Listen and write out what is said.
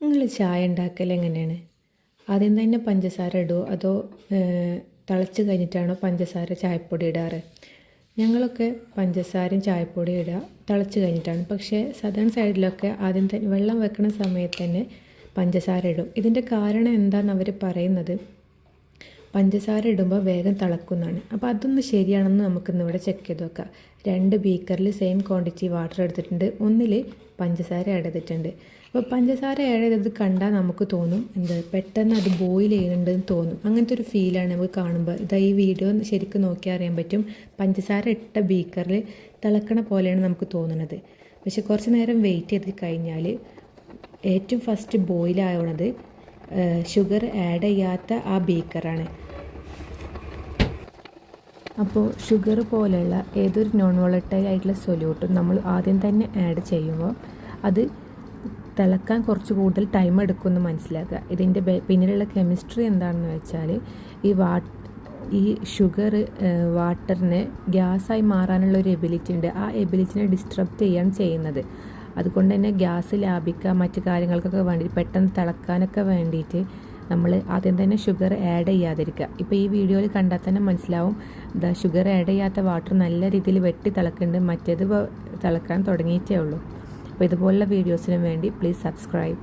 നിങ്ങൾ ചായ ഉണ്ടാക്കൽ എങ്ങനെയാണ്? ആദ്യം തന്നെ പഞ്ചസാര ഇടുമോ അതോ തിളച്ച് കഴിഞ്ഞിട്ടാണോ പഞ്ചസാര ചായപ്പൊടി ഇടാറ്? ഞങ്ങളൊക്കെ പഞ്ചസാരയും ചായപ്പൊടിയും ഇടുക തിളച്ച് കഴിഞ്ഞിട്ടാണ്. പക്ഷേ സദേൺ സൈഡിലൊക്കെ ആദ്യം തന്നെ വെള്ളം വെക്കുന്ന സമയത്ത് തന്നെ പഞ്ചസാര ഇടും. ഇതിൻ്റെ കാരണം എന്താണെന്ന് അവർ പറയുന്നത് പഞ്ചസാര ഇടുമ്പോൾ വേഗം തിളക്കുന്നതാണ്. അപ്പോൾ അതൊന്ന് ശരിയാണെന്ന് നമുക്കിന്നിവിടെ ചെക്ക് ചെയ്ത് നോക്കാം. 2 ബീക്കറിൽ സെയിം ക്വാണ്ടിറ്റി വാട്ടർ എടുത്തിട്ടുണ്ട്, ഒന്നിൽ പഞ്ചസാര ആഡ് ചെയ്തിട്ടുണ്ട്. അപ്പോൾ പഞ്ചസാര ആഡ് ചെയ്തത് കണ്ടാൽ നമുക്ക് തോന്നും പെട്ടെന്ന് അത് ബോയിൽ ചെയ്യുന്നുണ്ടെന്ന് തോന്നും. അങ്ങനത്തെ ഒരു ഫീലാണ് നമുക്ക് കാണുമ്പോൾ. ഈ വീഡിയോ ശരിക്കും നോക്കിയാൽ അറിയാൻ പറ്റും, പഞ്ചസാര ഇട്ട ബീക്കറിൽ തിളക്കണ പോലെയാണ് നമുക്ക് തോന്നുന്നത്. പക്ഷെ കുറച്ച് നേരം വെയിറ്റ് ചെയ്ത് കഴിഞ്ഞാൽ ഏറ്റവും ഫസ്റ്റ് ബോയിലാവണത് ഷുഗർ ആഡ് ചെയ്യാത്ത ആ ബീക്കറാണ്. അപ്പോൾ ഷുഗർ പോലെയുള്ള ഏതൊരു നോൺ വോളറ്റൈൽ ആയിട്ടുള്ള സൊല്യൂട്ടും നമ്മൾ ആദ്യം തന്നെ ആഡ് ചെയ്യുമ്പോൾ അത് തിളക്കാൻ കുറച്ച് കൂടുതൽ ടൈം എടുക്കുമെന്ന് മനസ്സിലാക്കുക. ഇതിൻ്റെ പിന്നിലുള്ള കെമിസ്ട്രി എന്താണെന്ന് വെച്ചാൽ ഈ ഷുഗർ വാട്ടറിന് ഗ്യാസായി മാറാനുള്ള ഒരു എബിലിറ്റി ഉണ്ട്. ആ എബിലിറ്റിനെ ഡിസ്ട്രപ്റ്റ് ചെയ്യാണ് ചെയ്യുന്നത്. അതുകൊണ്ട് തന്നെ ഗ്യാസ് ലാഭിക്കുക, മറ്റു കാര്യങ്ങൾക്കൊക്കെ വേണ്ടി പെട്ടെന്ന് തിളക്കാനൊക്കെ വേണ്ടിയിട്ട് നമ്മൾ ആദ്യം തന്നെ ഷുഗർ ആഡ് ചെയ്യാതിരിക്കുക. ഇപ്പോൾ ഈ വീഡിയോയിൽ കണ്ടാൽ തന്നെ മനസ്സിലാവും, ഷുഗർ ആഡ് ചെയ്യാത്ത വാട്ടർ നല്ല രീതിയിൽ വെട്ടി തിളക്കുന്നുണ്ട്, മറ്റേത് തിളക്കാൻ തുടങ്ങിയിട്ടേ ഉള്ളൂ. അപ്പോൾ ഇതുപോലുള്ള വീഡിയോസിന് വേണ്ടി പ്ലീസ് സബ്സ്ക്രൈബ്.